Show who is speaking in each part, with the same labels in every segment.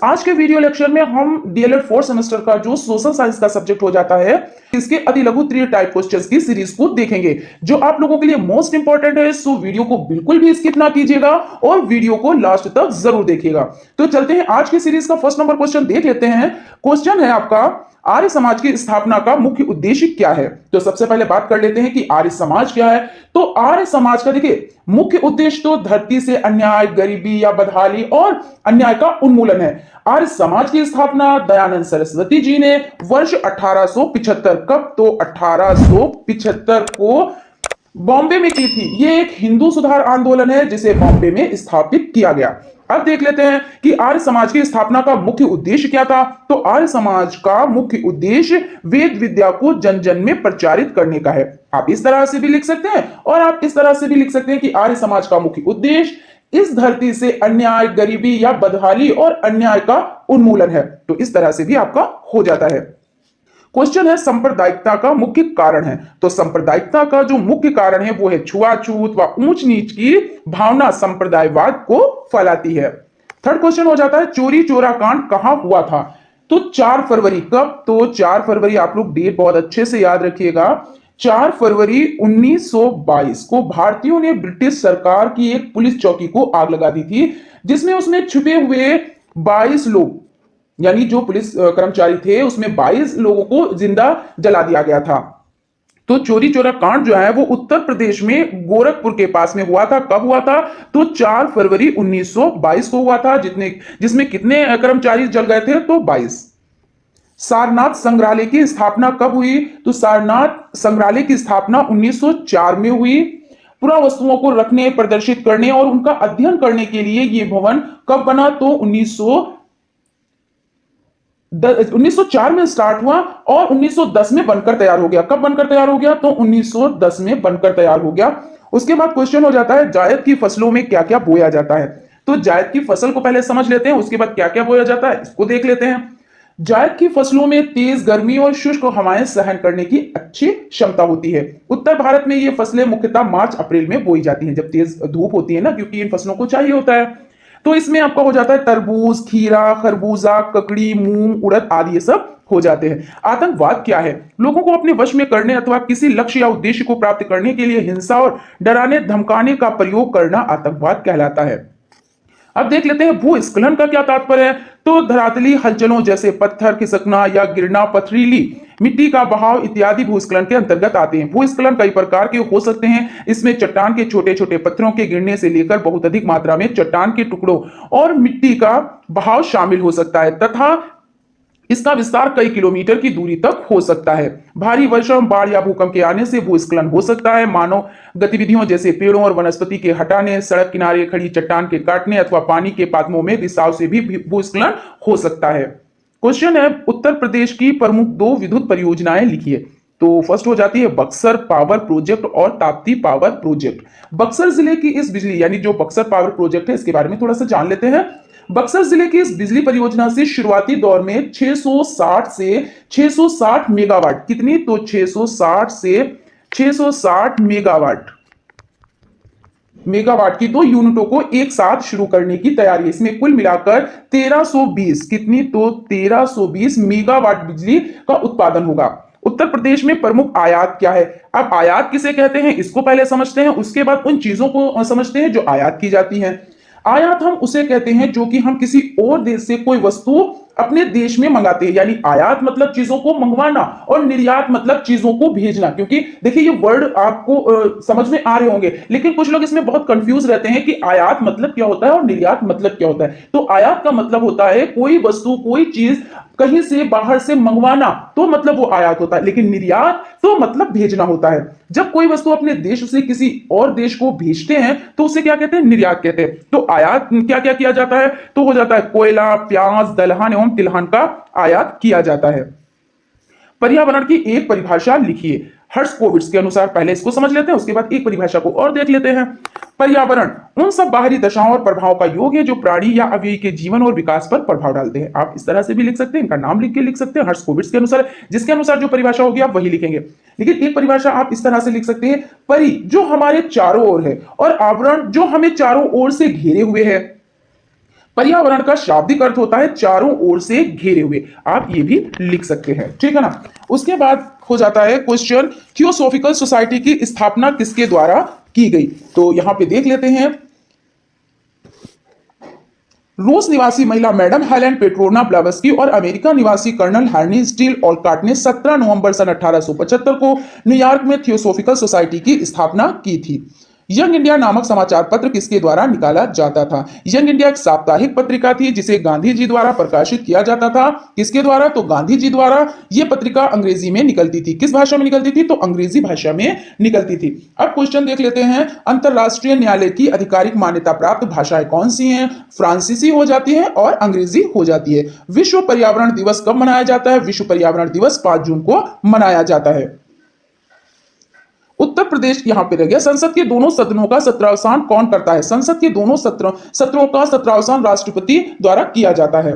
Speaker 1: आज के video lecture में हम डीएलएड फोर्थ सेमेस्टर का जो सोशल साइंस का सब्जेक्ट हो जाता है, इसके अति लघु 3 टाइप क्वेश्चंस की सीरीज को देखेंगे जो आप लोगों के लिए मोस्ट इंपॉर्टेंट है। सो वीडियो को बिल्कुल भी स्किप ना कीजिएगा और वीडियो को लास्ट तक जरूर देखिएगा। तो चलते हैं आज की सीरीज का फर्स्ट नंबर क्वेश्चन देख लेते हैं। क्वेश्चन है आपका, आर्य समाज की स्थापना का मुख्य उद्देश्य क्या है। तो सबसे पहले बात कर लेते हैं कि आर्य समाज क्या है। तो आर्य समाज का देखिए मुख्य उद्देश्य तो धरती से अन्याय, गरीबी या बदहाली और अन्याय का उन्मूलन है। आर्य समाज की स्थापना दयानंद सरस्वती जी ने वर्ष 1875 कब, तो 1875 को बॉम्बे में की थी। ये एक हिंदू सुधार आंदोलन है जिसे बॉम्बे में स्थापित किया गया। अब देख लेते हैं कि आर्य समाज की स्थापना का मुख्य उद्देश्य क्या था। तो आर्य समाज का मुख्य उद्देश्य वेद विद्या को जन जन में प्रचारित करने का है। आप इस तरह से भी लिख सकते हैं और आप इस तरह से भी लिख सकते हैं कि आर्य समाज का मुख्य उद्देश्य इस धरती से अन्याय, गरीबी या बदहाली और अन्याय का उन्मूलन है। तो इस तरह से भी आपका हो जाता है। क्वेश्चन है, सांप्रदायिकता का मुख्य कारण है। तो सांप्रदायिकता का जो मुख्य कारण है वो है छुआछूत व ऊंच नीच की भावना संप्रदायवाद को फैलाती है। थर्ड क्वेश्चन हो जाता है, चोरी चोरा कांड कहां हुआ था। तो 4 फरवरी कब, तो 4 फरवरी आप लोग डेट बहुत अच्छे से याद रखिएगा। 4 फरवरी 1922 को भारतीयों ने ब्रिटिश सरकार की एक पुलिस चौकी को आग लगा दी थी, जिसमें उसमें छुपे हुए 22 लोग यानी जो पुलिस कर्मचारी थे उसमें 22 लोगों को जिंदा जला दिया गया था। तो चोरी चोरा कांड जो है वो उत्तर प्रदेश में गोरखपुर के पास में हुआ था। कब हुआ था, तो 4 फरवरी 1922 को हुआ था, जिसमें कितने कर्मचारी जल गए थे, तो 22। सारनाथ संग्रहालय की स्थापना कब हुई। तो सारनाथ संग्रहालय की स्थापना 1904 में हुई। पुरावस्तुओं को रखने, प्रदर्शित करने और उनका अध्ययन करने के लिए यह भवन कब बना, तो 1904 में स्टार्ट हुआ और 1910 में बनकर तैयार हो गया। कब बनकर तैयार हो गया, तो 1910 में बनकर तैयार हो गया। उसके बाद क्वेश्चन हो जाता है, जायद की फसलों में क्या क्या बोया जाता है। तो जायद की फसल को पहले समझ लेते हैं, उसके बाद क्या क्या बोया जाता है इसको देख लेते हैं। जायद की फसलों में तेज गर्मी और शुष्क हवाएं सहन करने की अच्छी क्षमता होती है। उत्तर भारत में ये फसलें मुख्यतः मार्च अप्रैल में बोई जाती हैं, जब तेज धूप होती है ना, क्योंकि इन फसलों को चाहिए होता है। तो इसमें आपका हो जाता है तरबूज, खीरा, खरबूजा, ककड़ी, मूंग, उड़द आदि ये सब हो जाते हैं। आतंकवाद क्या है। लोगों को अपने वश में करने अथवा किसी लक्ष्य या उद्देश्य को प्राप्त करने के लिए हिंसा और डराने धमकाने का प्रयोग करना आतंकवाद कहलाता है। अब देख लेते हैं भूस्खलन का क्या तात्पर्य है। तो धरातली हलचलों जैसे पत्थर खिसकना या गिरना, पथरीली मिट्टी का बहाव इत्यादि भूस्खलन के अंतर्गत आते हैं। भूस्खलन कई प्रकार के हो सकते हैं। इसमें चट्टान के छोटे छोटे पत्थरों के गिरने से लेकर बहुत अधिक मात्रा में चट्टान के टुकड़ों और मिट्टी का बहाव शामिल हो सकता है तथा इसका विस्तार कई किलोमीटर की दूरी तक हो सकता है। भारी वर्षा, बाढ़ या भूकंप के आने से भूस्खलन हो सकता है। मानव गतिविधियों जैसे पेड़ों और वनस्पति के हटाने, सड़क किनारे खड़ी चट्टान के काटने अथवा पानी के पात्रों में रिसाव से भी भूस्खलन हो सकता है। क्वेश्चन है, उत्तर प्रदेश की प्रमुख 2 विद्युत परियोजनाएं लिखिए। तो फर्स्ट हो जाती है बक्सर पावर प्रोजेक्ट और ताप्ती पावर प्रोजेक्ट। बक्सर जिले की इस बिजली यानी जो बक्सर पावर प्रोजेक्ट है इसके बारे में थोड़ा सा जान लेते हैं। बक्सर जिले की इस बिजली परियोजना से शुरुआती दौर में 660 मेगावाट, कितनी, तो 660 से 660 मेगावाट की 2 यूनिटों को एक साथ शुरू करने की तैयारी। इसमें कुल मिलाकर 1320, कितनी, तो 1320 मेगावाट बिजली का उत्पादन होगा। उत्तर प्रदेश में प्रमुख आयात क्या है। अब आयात किसे कहते हैं इसको पहले समझते हैं, उसके बाद उन चीजों को समझते हैं जो आयात की जाती हैं। आयात हम उसे कहते हैं जो कि हम किसी और देश से कोई वस्तु अपने देश में मंगाते हैं, यानी आयात मतलब चीजों को मंगवाना और निर्यात मतलब चीजों को भेजना। क्योंकि देखिए ये वर्ड आपको समझ में आ रहे होंगे, लेकिन कुछ लोग इसमें बहुत कंफ्यूज रहते हैं कि आयात मतलब क्या होता है और निर्यात मतलब क्या होता है। तो आयात का मतलब होता है कोई वस्तु, कोई चीज कहीं से बाहर से मंगवाना, तो मतलब वो आयात होता है। लेकिन निर्यात तो मतलब भेजना होता है। जब कोई वस्तु अपने देश से किसी और देश को भेजते हैं तो उसे क्या कहते हैं, निर्यात कहते हैं। तो आयात क्या क्या किया जाता है, तो हो जाता है कोयला, प्याज, दलहन एवं तिलहन का आयात किया जाता है। पर्यावरण की एक परिभाषा लिखिए। हर्ट्ज के अनुसार, पहले इसको समझ लेते हैं उसके बाद एक परिभाषा को और देख लेते हैं। पर्यावरण उन सब बाहरी दशाओं और प्रभावों का योग है जो प्राणी या अवयवी के जीवन और विकास पर प्रभाव डालते हैं। आप इस तरह से भी लिख सकते हैं, इनका नाम लिख के लिख सकते हैं हर्ट्ज के अनुसार, जिसके अनुसार जो परिभाषा होगी आप वही लिखेंगे। लेकिन एक परिभाषा आप इस तरह से लिख सकते हैं, परि जो हमारे चारों ओर है और आवरण जो हमें चारों ओर से घेरे हुए है। पर्यावरण का शाब्दिक अर्थ होता है चारों ओर से घेरे हुए, आप ये भी लिख सकते हैं, ठीक है ना। उसके बाद हो जाता है क्वेश्चन, थियोसॉफिकल सोसाइटी की स्थापना किसके द्वारा की गई। तो यहां पे देख लेते हैं, रूस निवासी महिला मैडम हेलेन पेट्रोना ब्लावस्की और अमेरिका निवासी कर्नल हेनरी स्टील ऑलकाट ने 17 नवंबर सन 1875 को न्यूयॉर्क में थियोसॉफिकल सोसाइटी की स्थापना की थी। यंग इंडिया नामक समाचार पत्र किसके द्वारा निकाला जाता था। यंग इंडिया एक साप्ताहिक पत्रिका थी जिसे गांधी जी द्वारा प्रकाशित किया जाता था। किसके द्वारा, तो गांधी जी द्वारा। यह पत्रिका अंग्रेजी में निकलती थी। किस भाषा में निकलती थी, तो अंग्रेजी भाषा में निकलती थी। अब क्वेश्चन देख लेते हैं, अंतरराष्ट्रीय न्यायालय की आधिकारिक मान्यता प्राप्त भाषाएं कौन सी हैं। फ्रांसीसी हो जाती है और अंग्रेजी हो जाती है। विश्व पर्यावरण दिवस कब मनाया जाता है। विश्व पर्यावरण दिवस 5 जून को मनाया जाता है। उत्तर प्रदेश यहां पे रह गया, संसद के दोनों सदनों का सत्रावसान कौन करता है। संसद के दोनों सत्रों का सत्रावसान राष्ट्रपति द्वारा किया जाता है।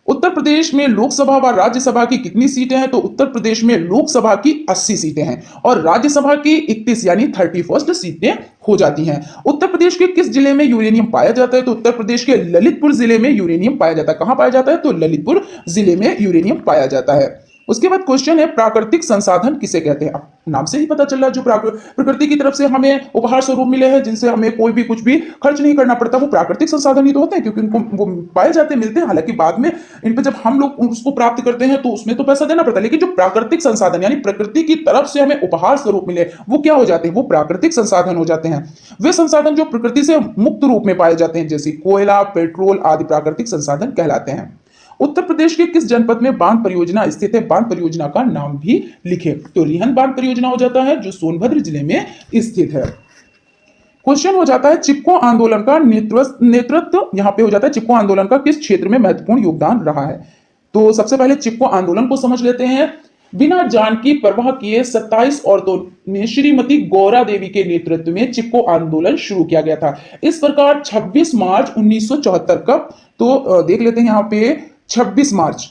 Speaker 1: उत्तर प्रदेश में लोकसभा व राज्यसभा की कितनी सीटें हैं, तो उत्तर प्रदेश में लोकसभा की 80 सीटें हैं और राज्यसभा की 31 यानी 31 सीटें हो जाती हैं। उत्तर प्रदेश के किस जिले में यूरेनियम पाया जाता है, तो उत्तर प्रदेश के ललितपुर जिले में यूरेनियम पाया जाता है। कहां पाया जाता है, तो ललितपुर जिले में यूरेनियम पाया जाता है। उसके बाद क्वेश्चन है, प्राकृतिक संसाधन किसे कहते हैं। नाम से ही पता चल रहा है, जो प्रकृति की तरफ से हमें उपहार स्वरूप मिले हैं, जिनसे हमें कोई भी कुछ भी खर्च नहीं करना पड़ता, वो प्राकृतिक संसाधन ही तो होते हैं, क्योंकि उनको वो पाए जाते मिलते हैं। हालांकि बाद में इन पे जब हम लोग उसको प्राप्त करते हैं तो उसमें तो पैसा देना पड़ता है, लेकिन जो प्राकृतिक संसाधन यानी प्रकृति की तरफ से हमें उपहार स्वरूप मिले, वो क्या हो जाते हैं, वो प्राकृतिक संसाधन हो जाते हैं। वे संसाधन जो प्रकृति से मुक्त रूप में पाए जाते हैं, जैसे कोयला, पेट्रोल आदि प्राकृतिक संसाधन कहलाते हैं। उत्तर प्रदेश के किस जनपद में बांध परियोजना स्थित है। बांध परियोजना का नाम भी लिखे, तो रिहन बांध परियोजना हो जाता है, जो सोनभद्र जिले में स्थित है। क्वेश्चन हो जाता है, चिपको आंदोलन का नेतृत्व यहां पे हो जाता है, चिपको आंदोलन का किस क्षेत्र में महत्वपूर्ण योगदान रहा है। तो सबसे पहले चिपको आंदोलन को समझ लेते हैं। बिना जान की परवाह किए 27 औरतों ने श्रीमती गौरा देवी के नेतृत्व में चिपको आंदोलन शुरू किया गया था। इस प्रकार 26 मार्च 1974 का, तो देख लेते हैं यहां पे 26 मार्च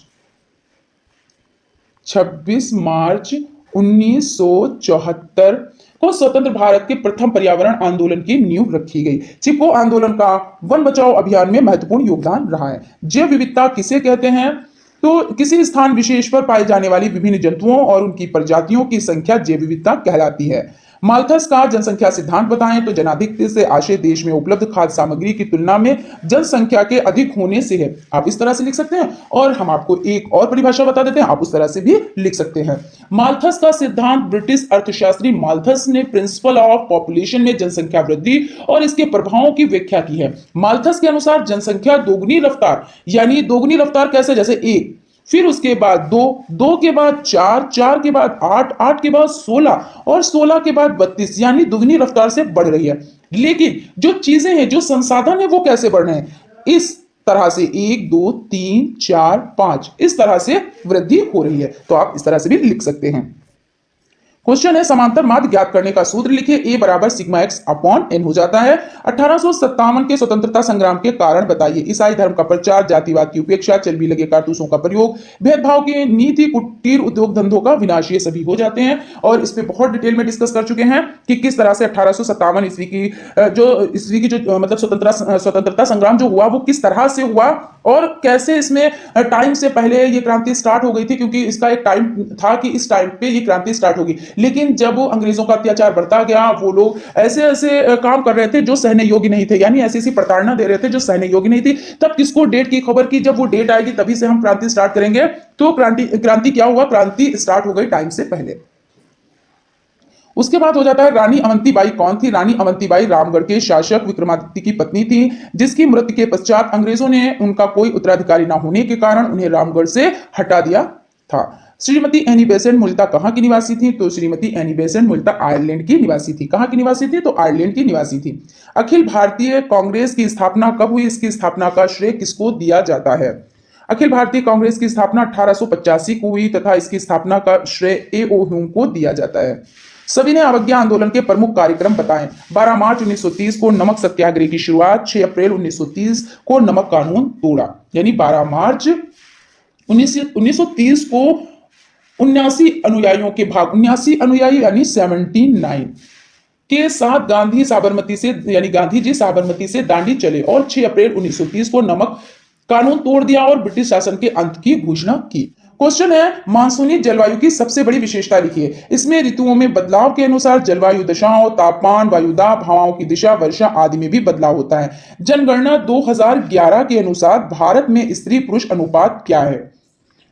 Speaker 1: 1974 को स्वतंत्र भारत के प्रथम पर्यावरण आंदोलन की नींव रखी गई। चिपको आंदोलन का वन बचाओ अभियान में महत्वपूर्ण योगदान रहा है। जैव विविधता किसे कहते हैं, तो किसी स्थान विशेष पर पाए जाने वाली विभिन्न जंतुओं और उनकी प्रजातियों की संख्या जैव विविधता कहलाती है। माल्थस का जनसंख्या सिद्धांत बताएं, तो जनाधिक्य से आशय देश में उपलब्ध खाद्य सामग्री की तुलना में जनसंख्या के अधिक होने से है। आप इस तरह से लिख सकते हैं, और हम आपको एक और परिभाषा बता देते हैं, आप उस तरह से भी लिख सकते हैं। माल्थस का सिद्धांत ब्रिटिश अर्थशास्त्री माल्थस ने प्रिंसिपल ऑफ पॉपुलेशन में जनसंख्या वृद्धि और इसके प्रभावों की व्याख्या की है। माल्थस के अनुसार जनसंख्या दोगुनी रफ्तार, यानी दोगुनी रफ्तार कैसे, जैसे 1, फिर उसके बाद 2, 2 के बाद 4, 4 के बाद 8, 8 के बाद 16 और 16 के बाद 32, यानी दुगनी रफ्तार से बढ़ रही है। लेकिन जो चीजें हैं, जो संसाधन है, वो कैसे बढ़ रहे हैं, इस तरह से 1, 2, 3, 4, 5 इस तरह से वृद्धि हो रही है। तो आप इस तरह से भी लिख सकते हैं। क्वेश्चन है, समांतर माध्य ज्ञात करने का सूत्र लिखिए। A बराबर सिग्मा x अपॉन n हो जाता है। 1857 के स्वतंत्रता संग्राम के कारण बताइए। ईसाई धर्म का प्रचार, जातिवाद की उपेक्षा, चल भी लगे कारतूसों का प्रयोग, भेदभाव की नीति, कुटीर उद्योग धंधों का विनाश, ये सभी हो जाते हैं। और इस पे बहुत डिटेल में डिस्कस कर चुके हैं कि किस तरह से 1857 ईस्वी की जो मतलब स्वतंत्रता संग्राम जो हुआ, वो किस तरह से हुआ और कैसे इसमें टाइम से पहले ये क्रांति स्टार्ट हो गई थी, क्योंकि इसका एक टाइम था कि इस टाइम पे ये क्रांति स्टार्ट होगी। लेकिन जब अंग्रेजों का अत्याचार बढ़ता गया, वो लोग ऐसे ऐसे काम कर रहे थे जो सहने योग्य नहीं थे, यानी ऐसी ऐसी प्रताड़ना दे रहे थे जो सहने योग्य नहीं थी। तब किसको डेट की खबर की, जब वो डेट आएगी तभी से हम क्रांति स्टार्ट करेंगे। तो क्रांति क्या हुआ, क्रांति स्टार्ट हो गई टाइम से पहले। उसके बाद हो जाता है, रानी अवंतीबाई कौन थी। रानी अवंतीबाई रामगढ़ के शासक विक्रमादित्य की पत्नी थी, जिसकी मृत्यु के पश्चात अंग्रेजों ने उनका कोई उत्तराधिकारी न होने के कारण उन्हें रामगढ़ से हटा दिया था। श्रीमती एनी बेसेंट मूलतः कहां की निवासी थी, तो श्रीमती एनी बेसेंट मूलतः आयरलैंड की निवासी थी। कहां की निवासी थी, तो आयरलैंड की निवासी थी। अखिल भारतीय कांग्रेस की स्थापना कब हुई, इसकी स्थापना का श्रेय किसको दिया जाता है। अखिल भारतीय कांग्रेस की स्थापना 1885 को हुई तथा इसकी स्थापना का श्रेय A.O. ह्यूम को दिया जाता है। सविनय अवज्ञा आंदोलन के प्रमुख कार्यक्रम बताएं। 12 मार्च 1930 को नमक सत्याग्रह की शुरुआत, 6 अप्रैल 1930 को नमक कानून तोड़ा, यानी 12 मार्च 1930 को 79 अनुयायियों के भाग 79 अनुयायी यानी 79 के साथ गांधी साबरमती से यानी गांधी जी साबरमती से दांडी चले और 6 अप्रैल 1930 को नमक कानून तोड़ दिया और ब्रिटिश शासन के अंत की घोषणा की। क्वेश्चन है मानसूनी जलवायु की सबसे बड़ी विशेषता लिखिए। इसमें ऋतुओं में बदलाव के अनुसार जलवायु दशाओं, तापमान, वायुदाब, हवाओं की दिशा, वर्षा आदि में भी बदलाव होता है। जनगणना 2011 के अनुसार भारत में स्त्री पुरुष अनुपात क्या है?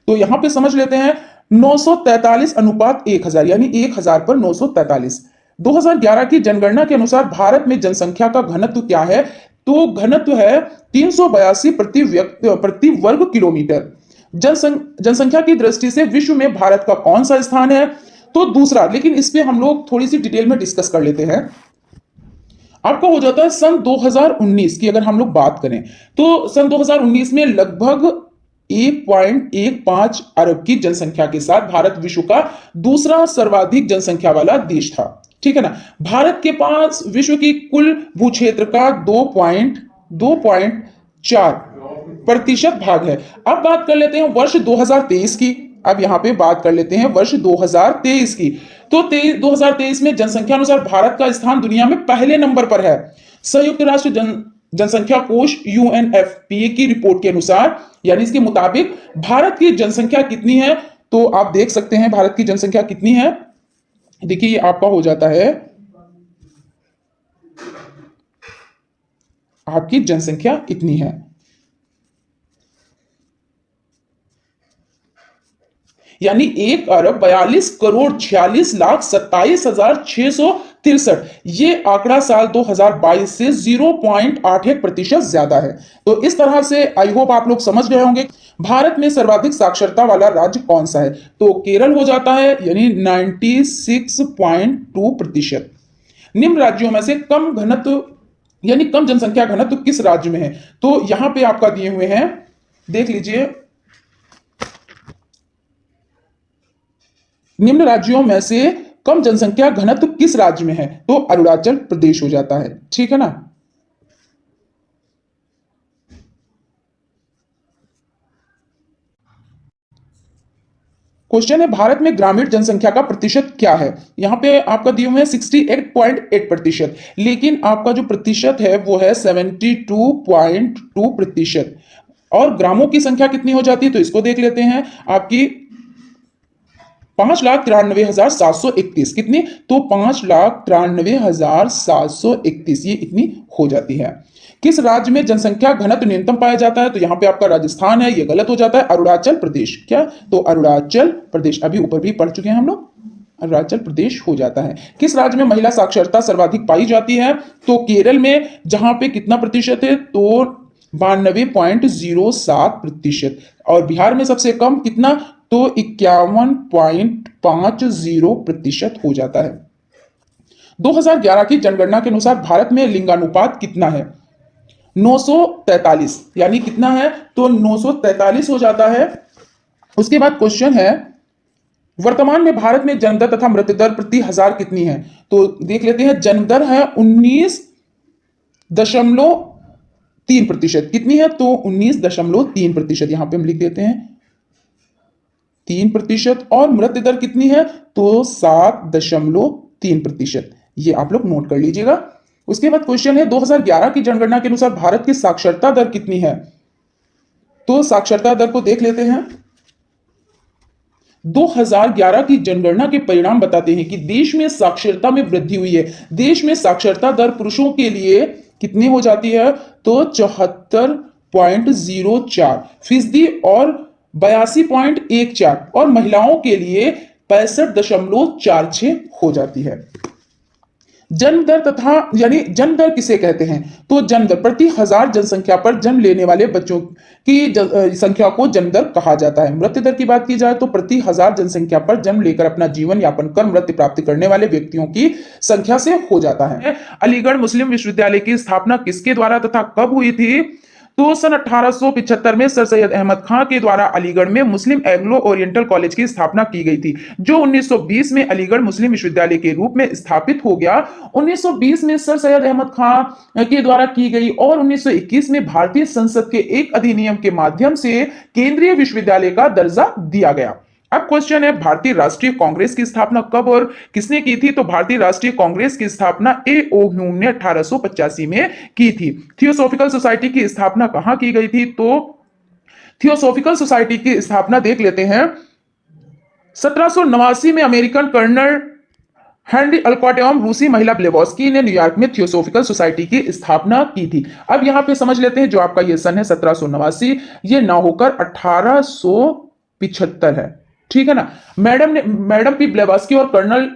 Speaker 1: तो यहां पे समझ लेते हैं 943 अनुपात 1000 यानी 1000 पर 943। 2011 की जनगणना के अनुसार भारत में जनसंख्या का घनत्व क्या है? तो घनत्व है 382 प्रति वर्ग किलोमीटर। जनसंख्या की दृष्टि से विश्व में भारत का कौन सा स्थान है? तो दूसरा, लेकिन इस पे हम लोग थोड़ी सी डिटेल में डिस्कस कर लेते हैं। आपका हो जाता है सन 2019 की अगर हम लोग बात करें तो सन 2019 में लगभग 1.15 अरब की जनसंख्या के साथ भारत विश्व का दूसरा सर्वाधिक जनसंख्या वाला देश था। ठीक है ना। भारत के पास विश्व की कुल भूक्षेत्र का 2.4% भाग है। अब बात कर लेते हैं वर्ष 2023 की। अब यहां पे बात कर लेते हैं वर्ष 2023 की। तो 2023 में जनसंख्या अनुसार भारत का स्थान दुनिया में पहले नंबर पर है। संयुक्त राष्ट्र जनसंख्या कोष UNFPA की रिपोर्ट के अनुसार यानी इसके मुताबिक भारत की जनसंख्या कितनी है? तो आप देख सकते हैं भारत की जनसंख्या कितनी है। देखिए ये आपका हो जाता है, आपकी जनसंख्या इतनी है। यानी 1,42,46,27,663। ये आंकड़ा साल 2022 से 0.81% ज्यादा है। तो इस तरह से आई होप आप लोग समझ गए होंगे। भारत में सर्वाधिक साक्षरता वाला राज्य कौन सा है? तो केरल हो जाता है यानी 96.2%। निम्न राज्यों में से कम घनत्व यानी कम जनसंख्या घनत्व किस राज्य में है? तो यहां पे आपका दिए हुए हैं, देख लीजिए। निम्न राज्यों में से कम जनसंख्या घनत्व किस राज्य में है? तो अरुणाचल प्रदेश हो जाता है। ठीक है ना। क्वेश्चन है भारत में ग्रामीण जनसंख्या का प्रतिशत क्या है? यहां पे आपका दिए हुए हैं 68.8%, लेकिन आपका जो प्रतिशत है वो है 72.2%। और ग्रामों की संख्या कितनी हो जाती है? तो इसको देख लेते हैं। आपकी 5,93,731। कितनी? तो 5,93,731 ये इतनी हो जाती है। किस राज्य में जनसंख्या घनत्व न्यूनतम पाया जाता है? तो यहां पे आपका राजस्थान है, ये गलत हो जाता है। अरुणाचल प्रदेश। क्या? तो अरुणाचल प्रदेश, अभी ऊपर भी पढ़ चुके हैं हम लोग, अरुणाचल प्रदेश हो जाता है। किस राज्य में महिला साक्षरता सर्वाधिक पाई जाती है? तो केरल में, जहां पे कितना प्रतिशत है? तो 92.07%। और बिहार में सबसे कम कितना? तो 51.50% हो जाता है। 2011 की जनगणना के अनुसार भारत में लिंगानुपात कितना है? 943 यानी कितना है? तो 943 हो जाता है। उसके बाद क्वेश्चन है वर्तमान में भारत में जन्म दर तथा मृत्यु दर प्रति हजार कितनी है? तो देख लेते हैं। जन्म दर है 19.3%। कितनी है? तो 19.3%। यहां पे हम लिख देते हैं 3%। और मृत्यु दर कितनी है? तो 7.3%। ये आप लोग नोट कर लीजिएगा। उसके बाद क्वेश्चन है 2011 की जनगणना के अनुसार भारत की साक्षरता दर कितनी है? तो साक्षरता दर को देख लेते हैं। 2011 की जनगणना के परिणाम बताते हैं कि देश में साक्षरता में वृद्धि हुई है। देश में साक्षरता दर पुरुषों के लिए कितनी हो जाती है? तो 74.04% और 82.14, और महिलाओं के लिए 65.46 हो जाती है। जन्म दर तथा यानी जन्म दर किसे कहते हैं? तो जन्म दर प्रति हजार जनसंख्या पर जन्म लेने वाले बच्चों की संख्या को जन्म दर कहा जाता है। मृत्यु दर की बात की जाए तो प्रति हजार जनसंख्या पर जन्म लेकर अपना जीवन यापन कर मृत्यु प्राप्ति करने वाले व्यक्तियों की संख्या से हो जाता है। अलीगढ़ मुस्लिम विश्वविद्यालय की स्थापना किसके द्वारा तथा कब हुई थी? तो सन 1875 में सर सैयद अहमद खां के द्वारा अलीगढ़ में मुस्लिम एंग्लो ओरिएंटल कॉलेज की स्थापना की गई थी, जो 1920 में अलीगढ़ मुस्लिम विश्वविद्यालय के रूप में स्थापित हो गया। 1920 में सर सैयद अहमद खां के द्वारा की गई और 1921 में भारतीय संसद के एक अधिनियम के माध्यम से केंद्रीय विश्वविद्यालय का दर्जा दिया गया। अब क्वेश्चन है भारतीय राष्ट्रीय कांग्रेस की स्थापना कब और किसने की थी? तो भारतीय राष्ट्रीय कांग्रेस की स्थापना ए.ओ. ह्यूम ने 1885 में की थी। थियोसॉफिकल सोसाइटी की स्थापना कहां की गई थी? तो थियोसॉफिकल सोसाइटी की स्थापना देख लेते हैं। 1789 में अमेरिकन कर्नल हेनरी अल्कॉट एवं रूसी महिला ब्लेवस्की ने न्यूयॉर्क में थियोसॉफिकल सोसाइटी की स्थापना की थी। अब यहां पे समझ लेते हैं, जो आपका ये सन है 1789, ये ना होकर 1875 है, ठीक है ना। मैडम पी ब्लेवस्की और कर्नल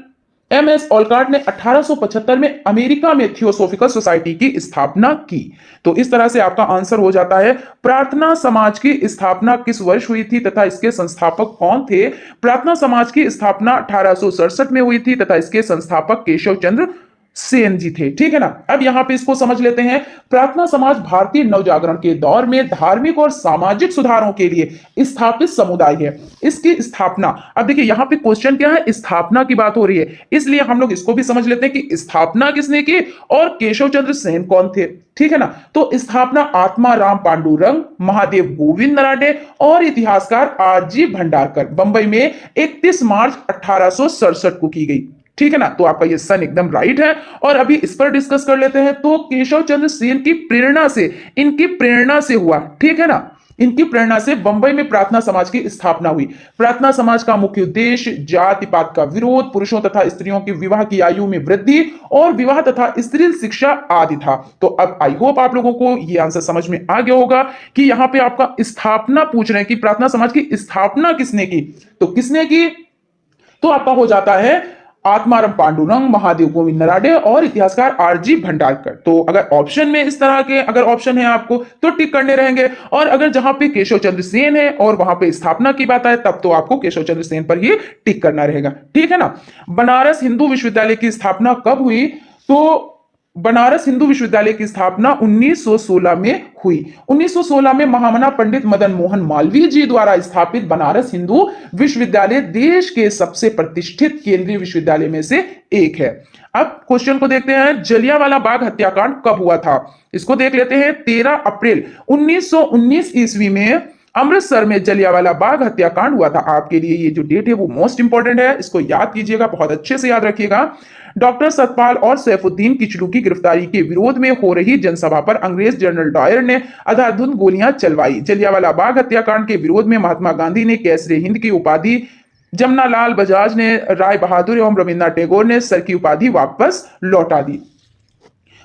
Speaker 1: एम.एस. ऑलकार्ट ने 1875 में अमेरिका में थियोसॉफिकल सोसाइटी की स्थापना की। तो इस तरह से आपका आंसर हो जाता है प्रार्थना समाज की स्थापना किस वर्ष हुई थी तथा इसके संस्थापक कौन थे? प्रार्थना समाज की स्थापना 1867 में हुई थी तथा इसके संस्थापक केशव चंद्र सेन जी थे, ठीक है ना। अब यहां पे इसको समझ लेते हैं। प्रार्थना समाज भारतीय नवजागरण के दौर में धार्मिक और सामाजिक सुधारों के लिए स्थापित समुदाय है। इसकी स्थापना, अब देखिए यहां पे क्वेश्चन क्या है, स्थापना की बात हो रही है, इसलिए हम लोग इसको भी समझ लेते हैं कि स्थापना किसने की और केशव चंद्र सेन कौन थे, ठीक है ना। तो स्थापना आत्माराम पांडुरंग, महादेव गोविंद नराडे और इतिहासकार आर.जी. भंडारकर बंबई में 31 मार्च 1867 को की गई, ठीक है ना। तो आपका ये सन एकदम राइट है। और अभी इस पर डिस्कस कर लेते हैं। तो केशव चंद्र सेन की प्रेरणा से, इनकी प्रेरणा से हुआ, ठीक है ना, इनकी प्रेरणा से बंबई में प्रार्थना समाज की स्थापना हुई। प्रार्थना समाज का मुख्य उद्देश्य जाति पात का विरोध, पुरुषों तथा स्त्रियों की विवाह की आयु में वृद्धि और विवाह तथा स्त्री शिक्षा आदि था। तो अब आई होप आप लोगों को ये आंसर समझ में आ गया होगा कि यहां पे आपका स्थापना पूछ रहे हैं कि प्रार्थना समाज की स्थापना किसने की। तो किसने की? तो आपका हो जाता है आत्माराम पांडुरंग, महादेव गोविंद नराडे और इतिहासकार आर.जी. भंडारकर। तो अगर ऑप्शन में इस तरह के अगर ऑप्शन है आपको तो टिक करने रहेंगे, और अगर जहां पे केशव चंद्र सेन है और वहां पे स्थापना की बात है तब तो आपको केशव चंद्र सेन पर ही टिक करना रहेगा, ठीक है ना। बनारस हिंदू विश्वविद्यालय की स्थापना कब हुई? तो बनारस हिंदू विश्वविद्यालय की स्थापना 1916 में हुई। 1916 में महामना पंडित मदन मोहन मालवीय जी द्वारा स्थापित बनारस हिंदू विश्वविद्यालय देश के सबसे प्रतिष्ठित केंद्रीय विश्वविद्यालय में से एक है। अब क्वेश्चन को देखते हैं, जलियांवाला बाग हत्याकांड कब हुआ था? इसको देख लेते हैं। 13 अप्रैल 1919 ईस्वी में अमृतसर में जलियांवाला बाग हत्याकांड हुआ था। आपके लिए ये जो डेट है वो मोस्ट इंपॉर्टेंट है, इसको याद कीजिएगा, बहुत अच्छे से याद रखिएगा। डॉक्टर सतपाल और सैफुद्दीन किचलू की गिरफ्तारी के विरोध में हो रही जनसभा पर अंग्रेज जनरल डायर ने अंधाधुंध गोलियां चलवाई। जलियांवाला बाग हत्याकांड के विरोध में महात्मा गांधी ने केसरी हिंद की उपाधि, जमनालाल बजाज ने, राय बहादुर एवं रविन्द्रनाथ टैगोर ने सर की उपाधि वापस लौटा दी।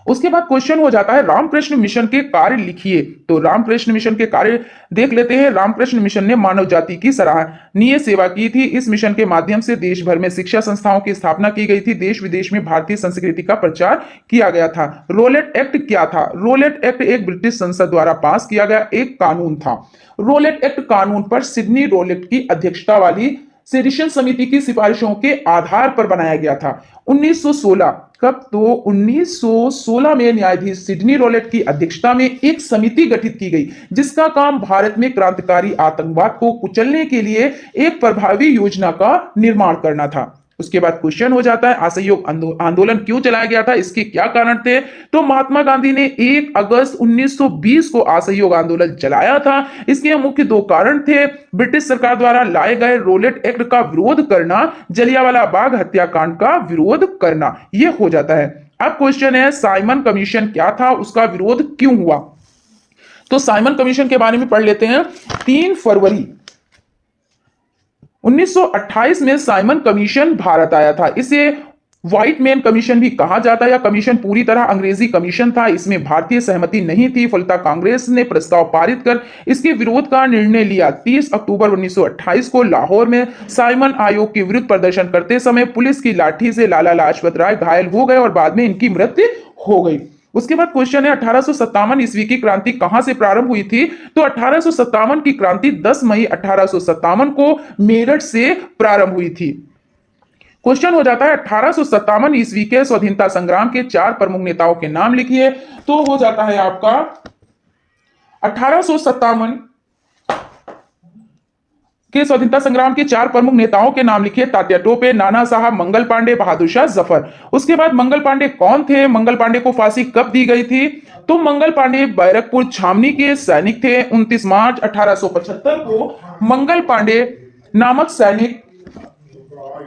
Speaker 1: उसके बाद क्वेश्चन हो जाता है रामकृष्ण मिशन के कार्य लिखिए। तो रामकृष्ण मिशन के कार्य देख लेते हैं। रामकृष्ण मिशन ने मानव जाति की सराहनीय सेवा की थी। इस मिशन के माध्यम से देश भर में शिक्षा संस्थाओं की स्थापना की गई थी। देश विदेश में भारतीय संस्कृति का प्रचार किया गया था। रोलेट एक्ट क्या था? रोलेट एक्ट एक ब्रिटिश संसद द्वारा पास किया गया एक कानून था। रोलेट एक्ट कानून पर सिडनी रोलेट की अध्यक्षता वाली सेडिशन समिति की सिफारिशों के आधार पर बनाया गया था। 1916 कब? तो 1916 में न्यायाधीश सिडनी रोलेट की अध्यक्षता में एक समिति गठित की गई जिसका काम भारत में क्रांतिकारी आतंकवाद को कुचलने के लिए एक प्रभावी योजना का निर्माण करना था। उसके बाद क्वेश्चन हो जाता है असहयोग आंदोलन क्यों चलाया गया था, इसके क्या कारण थे? तो महात्मा गांधी ने 1 अगस्त 1920 को असहयोग आंदोलन चलाया था। इसके मुख्य 2 कारण थे। ब्रिटिश सरकार द्वारा लाए गए रोलेट एक्ट का विरोध करना, जलियांवाला बाग हत्याकांड का विरोध करना, यह हो जाता है। अब क्वेश्चन है साइमन कमीशन क्या था, उसका विरोध क्यों हुआ? तो साइमन कमीशन के बारे में पढ़ लेते हैं। 3 फरवरी 1928 में साइमन कमीशन भारत आया था। इसे व्हाइट मैन कमीशन भी कहा जाता है। यह कमीशन पूरी तरह अंग्रेजी कमीशन था। इसमें भारतीय सहमति नहीं थी। फलतः कांग्रेस ने प्रस्ताव पारित कर इसके विरोध का निर्णय लिया। 30 अक्टूबर 1928 को लाहौर में साइमन आयोग के विरुद्ध प्रदर्शन करते समय पुलिस की लाठी से लाला लाजपत राय घायल हो गए और बाद में इनकी मृत्यु हो गई। उसके बाद क्वेश्चन है 1857 ईस्वी की क्रांति कहां से प्रारंभ हुई थी? तो 1857 की क्रांति 10 मई 1857 को मेरठ से प्रारंभ हुई थी। क्वेश्चन हो जाता है 1857 ईस्वी के स्वाधीनता संग्राम के 4 प्रमुख नेताओं के नाम लिखिए। तो हो जाता है आपका 1857 के स्वतंत्रता संग्राम के 4 प्रमुख नेताओं के नाम लिखिए। तात्या टोपे, नाना साहब, मंगल पांडे, बहादुर शाह जफर। उसके बाद मंगल पांडे कौन थे? मंगल पांडे को फांसी कब दी गई थी? तो मंगल पांडे बैरकपुर छावनी के सैनिक थे। 29 मार्च 1875 को मंगल पांडे नामक सैनिक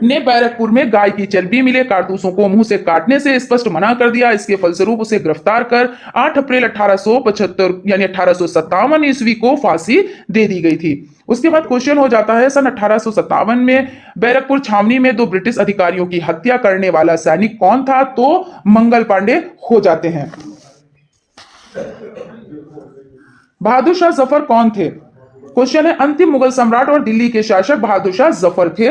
Speaker 1: ने बैरकपुर में गाय की चर्बी मिले कारतूसों को मुंह से काटने से स्पष्ट मना कर दिया। इसके फलस्वरूप उसे गिरफ्तार कर 8 अप्रैल 1875 यानी 1857 ईस्वी को फांसी दे दी गई थी। उसके बाद क्वेश्चन हो जाता है, सन 1857 में बैरकपुर छावनी में 2 ब्रिटिश अधिकारियों की हत्या करने वाला सैनिक कौन था? तो मंगल पांडे हो जाते हैं। बहादुर शाह जफर कौन थे? क्वेश्चन है, अंतिम मुगल सम्राट और दिल्ली के शासक बहादुर शाह जफर थे।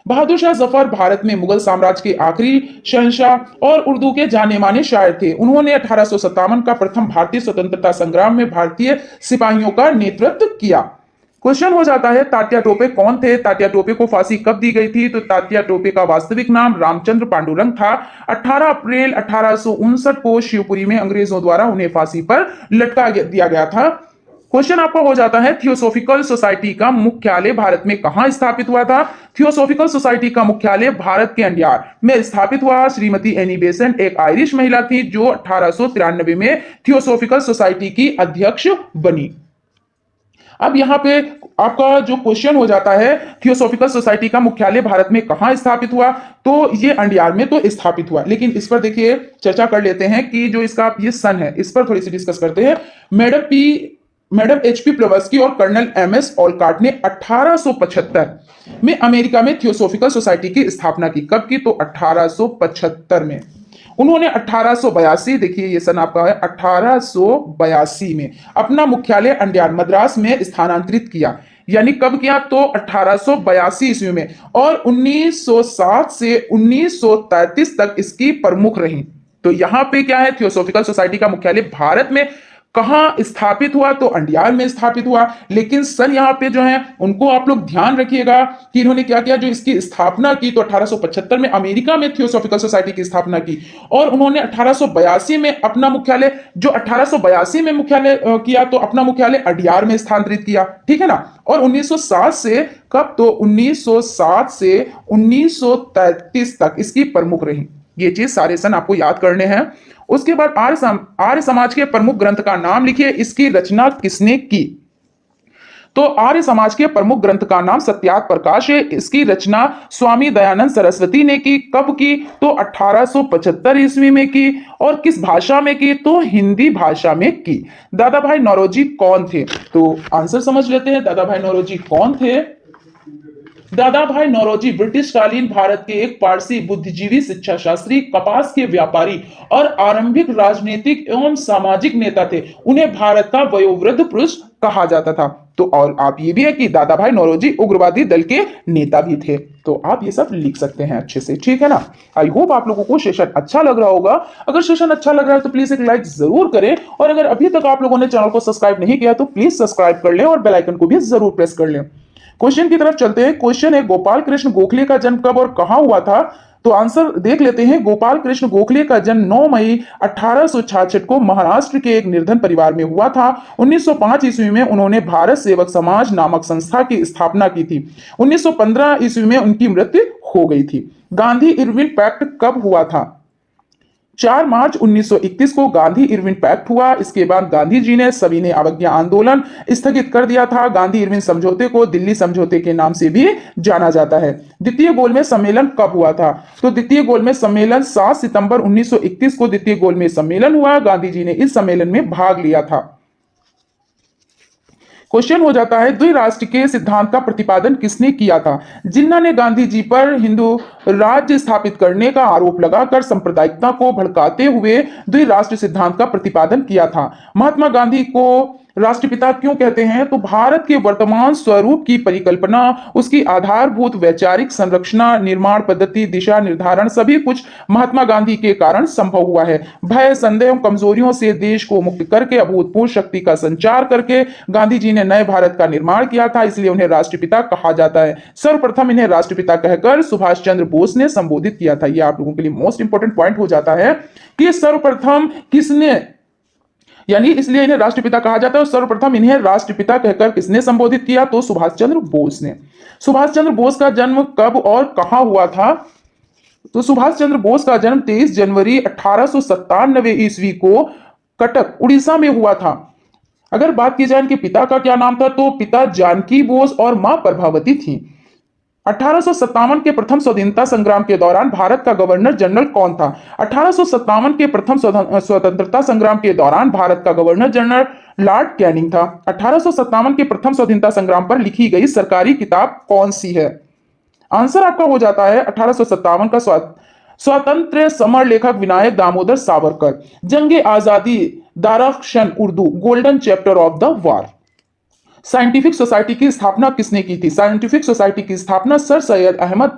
Speaker 1: बहादुर शाह जफर भारत में मुगल साम्राज्य के आखिरी शहंशाह और उर्दू के जाने माने शायर थे। उन्होंने 1857 का प्रथम भारतीय स्वतंत्रता संग्राम में भारतीय सिपाहियों का नेतृत्व किया। क्वेश्चन हो जाता है, तात्या टोपे कौन थे? तात्या टोपे को फांसी कब दी गई थी? तो तात्या टोपे का वास्तविक नाम रामचंद्र पांडुरंग था। 18 अप्रैल 1859 को शिवपुरी में अंग्रेजों द्वारा उन्हें फांसी पर लटका दिया गया था। क्वेश्चन आपका हो जाता है, थियोसोफिकल सोसाइटी का मुख्यालय भारत में कहां स्थापित हुआ था? थियोसोफिकल सोसाइटी का मुख्यालय भारत के अंडियार में स्थापित हुआ। श्रीमती एनी बेसेंट एक आयरिश महिला थी जो 1893 में थियोसोफिकल सोसाइटी की अध्यक्ष बनी। अब यहाँ पे आपका जो क्वेश्चन हो जाता है, थियोसोफिकल सोसाइटी का मुख्यालय भारत में कहां स्थापित हुआ? तो ये अंडियार में तो स्थापित हुआ, लेकिन इस पर देखिए चर्चा कर लेते हैं कि जो इसका ये सन है, इस पर थोड़ी सी डिस्कस करते हैं। मैडम एचपी प्लवस्की और कर्नल एमएस ऑलकाट ने 1875 में अमेरिका में थियोसोफिकल सोसाइटी की स्थापना की। कब की? तो 1875 में। उन्होंने 1882, देखिए ये सन आपका है, 1882 में अपना मुख्यालय अंडियार मद्रास में स्थानांतरित किया। यानी कब किया? तो 1882 ईस्वी में। और 1907 से 1933 तक इसकी प्रमुख रही। तो यहां पे क्या है, थियोसोफिकल सोसाइटी का मुख्यालय भारत में कहां स्थापित हुआ? तो अंडियार में स्थापित हुआ। लेकिन सन यहां पे जो है उनको आप लोग ध्यान रखिएगा कि इन्होंने क्या किया, जो इसकी स्थापना की तो 1875 में अमेरिका में थियोसोफिकल सोसाइटी की स्थापना की, और उन्होंने 1882 में अपना मुख्यालय, जो 1882 में मुख्यालय किया, तो अपना मुख्यालय अंडियार में स्थानांतरित किया। ठीक है ना। और 1907 से कब? तो 1907 से 1933 तक इसकी प्रमुख रही। ये चीज सारे सन आपको याद करने हैं। उसके बाद आर्य समाज के प्रमुख ग्रंथ का नाम लिखिए, इसकी रचना किसने की? तो आर्य समाज के प्रमुख ग्रंथ का नाम सत्यार्थ प्रकाश है। इसकी रचना स्वामी दयानंद सरस्वती ने की। कब की? तो 1875 ईस्वी में की। और किस भाषा में की? तो हिंदी भाषा में की। दादा भाई नौरोजी कौन थे? तो आंसर समझ लेते हैं, दादा भाई नौरोजी कौन थे? दादा भाई नौरोजी ब्रिटिश कालीन भारत के एक पारसी बुद्धिजीवी, शिक्षा शास्त्री, कपास के व्यापारी और आरंभिक राजनीतिक एवं सामाजिक नेता थे। उन्हें भारत का वयोवृद्ध पुरुष कहा जाता था। तो और आप ये भी है कि दादा भाई नौरोजी उग्रवादी दल के नेता भी थे। तो आप ये सब लिख सकते हैं अच्छे से, ठीक है ना। आई होप आप लोगों को सेशन अच्छा लग रहा होगा। अगर सेशन अच्छा लग रहा है तो प्लीज एक लाइक जरूर करें, और अगर अभी तक आप लोगों ने चैनल को सब्सक्राइब नहीं किया तो प्लीज सब्सक्राइब कर लें और बेल आइकन को भी जरूर प्रेस कर लें। क्वेश्चन की तरफ चलते हैं। क्वेश्चन है, गोपाल कृष्ण गोखले का जन्म कब और कहां हुआ था? तो आंसर देख लेते हैं। गोपाल कृष्ण गोखले का जन्म 9 मई 1866 को महाराष्ट्र के एक निर्धन परिवार में हुआ था। 1905 ईस्वी में उन्होंने भारत सेवक समाज नामक संस्था की स्थापना की थी। 1915 ईस्वी में उनकी मृत्यु हो गई थी। गांधी इरविन पैक्ट कब हुआ था? 4 मार्च 1931 को गांधी इरविन पैक्ट हुआ। इसके बाद गांधी जी ने सविनय अवज्ञा आंदोलन स्थगित कर दिया था। गांधी इरविन समझौते को दिल्ली समझौते के नाम से भी जाना जाता है। द्वितीय गोलमेज सम्मेलन कब हुआ था? तो द्वितीय गोलमेज सम्मेलन 7 सितंबर 1931 को द्वितीय गोलमेज सम्मेलन हुआ। गांधी जी ने इस सम्मेलन में भाग लिया था। क्वेश्चन हो जाता है, द्विराष्ट्र के सिद्धांत का प्रतिपादन किसने किया था? जिन्ना ने गांधी जी पर हिंदू राज्य स्थापित करने का आरोप लगाकर सांप्रदायिकता को भड़काते हुए द्विराष्ट्र सिद्धांत का प्रतिपादन किया था। महात्मा गांधी को राष्ट्रपिता क्यों कहते हैं? तो भारत के वर्तमान स्वरूप की परिकल्पना, उसकी आधारभूत वैचारिक संरचना, निर्माण पद्धति, दिशा निर्धारण सभी कुछ महात्मा गांधी के कारण संभव हुआ है। भय, संदेह, कमजोरियों से देश को मुक्त करके अभूतपूर्व शक्ति का संचार करके गांधी जी ने नए भारत का निर्माण किया था, इसलिए उन्हें राष्ट्रपिता कहा जाता है। सर्वप्रथम इन्हें राष्ट्रपिता कहकर सुभाष चंद्र बोस ने संबोधित किया था। यह आप लोगों के लिए मोस्ट इंपोर्टेंट पॉइंट हो जाता है कि सर्वप्रथम किसने, यानी इसलिए इन्हें राष्ट्रपिता कहा जाता है। और सर्वप्रथम इन्हें राष्ट्रपिता कहकर किसने संबोधित किया? तो सुभाष चंद्र बोस ने। सुभाष चंद्र बोस का जन्म कब और कहां हुआ था? तो सुभाष चंद्र बोस का जन्म 23 जनवरी 1897 ईस्वी को कटक उड़ीसा में हुआ था। अगर बात की जाए इनके पिता का क्या नाम था, तो पिता जानकी बोस और मां प्रभावती थी। 1857 के प्रथम स्वतंत्रता संग्राम के दौरान भारत का गवर्नर जनरल कौन था? 1857 के प्रथम स्वतंत्रता संग्राम के दौरान भारत का गवर्नर जनरल लॉर्ड कैनिंग था। 1857 के प्रथम स्वतंत्रता संग्राम पर लिखी गई सरकारी किताब कौन सी है? आंसर आपका हो जाता है 1857 का स्वतंत्र समर लेखक विनायक दामोदर सावरकर। जंगे आजादी दारख्शन Urdu golden chapter of the war. Scientific society की स्थापना किसने की थी? साइंटिफिक सोसाइटी की स्थापना सर सैयद अहमद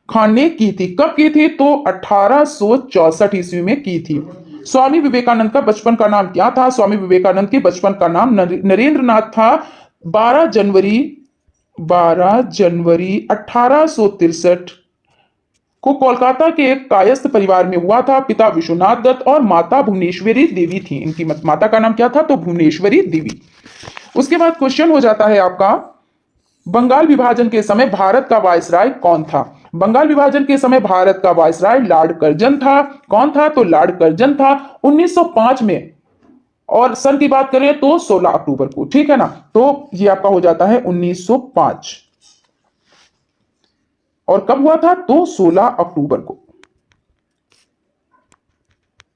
Speaker 1: खान ने की थी। कब की थी? तो 1864 ईस्वी में की थी। स्वामी विवेकानंद का बचपन का नाम क्या था? स्वामी विवेकानंद के बचपन का नाम नरेंद्र नाथ था। 12 जनवरी 1863 को कोलकाता के एक कायस्थ परिवार में हुआ था। पिता विश्वनाथ दत्त और माता भुवनेश्वरी देवी थी। इनकी माता का नाम क्या था? तो भुवनेश्वरी देवी। उसके बाद क्वेश्चन हो जाता है आपका, बंगाल विभाजन के समय भारत का वायसराय कौन था? बंगाल विभाजन के समय भारत का वायसराय लॉर्ड कर्जन था। कौन था? तो लॉर्ड कर्जन था 1905 में। और सन की बात करें तो 16 अक्टूबर को, ठीक है ना। तो ये आपका हो जाता है 1905। और कब हुआ था? तो 16 अक्टूबर को।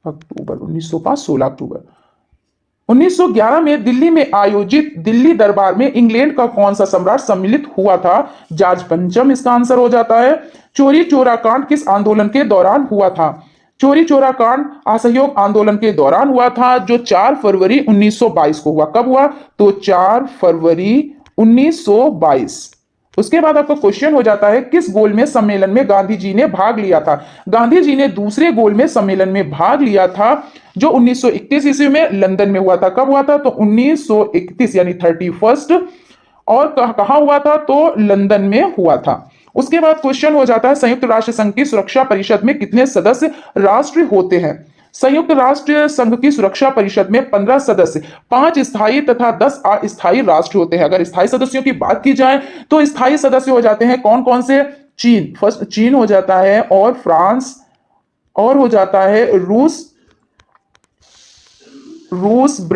Speaker 1: 1905 16 अक्टूबर। 1911 में दिल्ली में आयोजित दिल्ली दरबार में इंग्लैंड का कौन सा सम्राट सम्मिलित हुआ था? जॉर्ज पंचम इसका आंसर हो जाता है। चोरी चोरा कांड किस आंदोलन के दौरान हुआ था? चोरी चोरा कांड असहयोग आंदोलन के दौरान हुआ था, जो 4 फरवरी 1922 को हुआ। कब हुआ? तो 4 फरवरी 1922। उसके बाद आपका क्वेश्चन हो जाता है, किस गोलमेज सम्मेलन में गांधी जी ने भाग लिया था? गांधी जी ने दूसरे गोलमेज सम्मेलन में भाग लिया था, जो 1931 ईस्वी में लंदन में हुआ था। कब हुआ था? तो 1931 यानी 31। और कहां हुआ था? तो लंदन में हुआ था। उसके बाद क्वेश्चन हो जाता है, संयुक्त राष्ट्र संघ की सुरक्षा परिषद में कितने सदस्य राष्ट्र होते हैं? संयुक्त राष्ट्र संघ की सुरक्षा परिषद में 15 सदस्य, 5 स्थायी तथा 10 अस्थायी राष्ट्र होते हैं। अगर स्थायी सदस्यों की बात की जाए तो स्थायी सदस्य हो जाते हैं कौन कौन से? चीन, फर्स्ट चीन हो जाता है, और फ्रांस, और हो जाता है रूस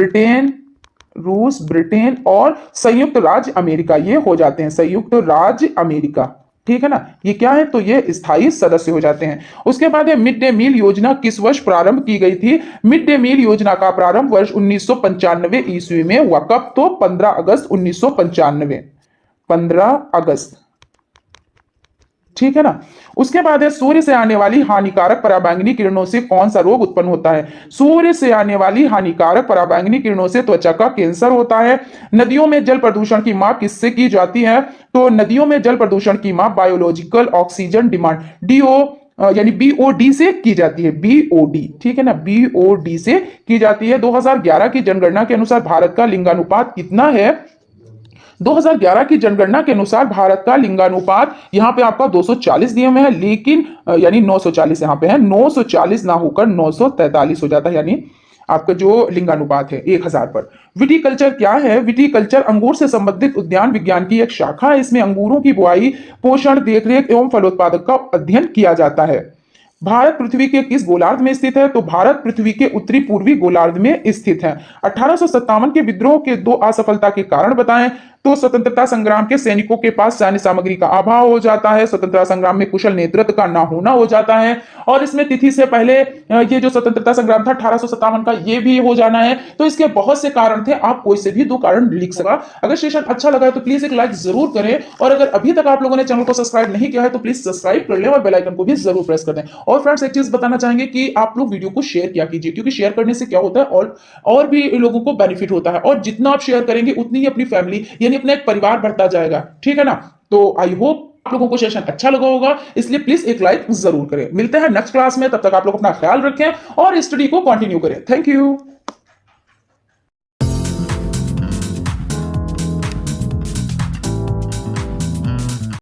Speaker 1: ब्रिटेन और संयुक्त राज्य अमेरिका। ये हो जाते हैं संयुक्त राज्य अमेरिका, ठीक है ना। ये क्या है? तो ये स्थायी सदस्य हो जाते हैं। उसके बाद है, मिड डे मील योजना किस वर्ष प्रारंभ की गई थी? मिड डे मील योजना का प्रारंभ वर्ष 1995 ईस्वी में हुआ। कब? तो 15 अगस्त 1995। 15 अगस्त, ठीक है ना। उसके बाद है, सूर्य से आने वाली हानिकारक पराबैंगनी किरणों से कौन सा रोग उत्पन्न होता है? सूर्य से आने वाली हानिकारक पराबैंगनी किरणों से त्वचा का कैंसर होता है। नदियों में जल प्रदूषण की माप किससे की जाती है? तो नदियों में जल प्रदूषण की माप बायोलॉजिकल ऑक्सीजन डिमांड डीओ यानी बीओडी से की जाती है। बीओडी, ठीक है ना, बीओडी से की जाती है। 2011 की जनगणना के अनुसार भारत का लिंगानुपात कितना है? 2011 की जनगणना के अनुसार भारत का लिंगानुपात यहाँ पे आपका 240 दिए हुए हैं, लेकिन यानी 940 यहाँ पे है, 940 ना होकर 943 हो जाता है, यानी आपका जो लिंगानुपात है 1000 पर। विटिकल्चर क्या है? विटिकल्चर अंगूर से संबंधित उद्यान विज्ञान की एक शाखा है। इसमें अंगूरों की बुआई, पोषण, देखरेख एवं फलोत्पादक का अध्ययन किया जाता है। भारत पृथ्वी के किस गोलार्ध में स्थित है? तो भारत पृथ्वी के उत्तरी पूर्वी गोलार्ध में स्थित है। 1857 के विद्रोह के 2 असफलता के कारण बताएं। तो स्वतंत्रता संग्राम के सैनिकों के पास सैन्य सामग्री का अभाव हो जाता है, स्वतंत्रता संग्राम में कुशल नेतृत्व का ना होना हो जाता है, और इसमें तिथि से पहले ये जो स्वतंत्रता संग्राम था 1857 का, ये भी हो जाना है। तो इसके बहुत से कारण थे, आप कोई से भी 2 कारण लिख सका। अगर सेशन अच्छा लगा है तो प्लीज एक लाइक जरूर करें, और अगर अभी तक आप लोगों ने चैनल को सब्सक्राइब नहीं किया है तो प्लीज सब्सक्राइब कर लें और बेल आइकन को भी जरूर प्रेस कर दें। और फ्रेंड्स, एक चीज बताना चाहेंगे कि आप लोग वीडियो को शेयर किया कीजिए, क्योंकि शेयर करने से क्या होता है और भी लोगों को बेनिफिट होता है, और जितना आप शेयर करेंगे उतनी ही अपनी फैमिली यानी अपना एक परिवार बढ़ता जाएगा, ठीक है ना। तो आई होप आप लोगों को सेशन अच्छा लगा होगा, इसलिए प्लीज एक लाइक जरूर करें। मिलते हैं नेक्स्ट क्लास में, तब तक आप लोग अपना ख्याल रखें और स्टडी को कंटिन्यू करें। Thank you.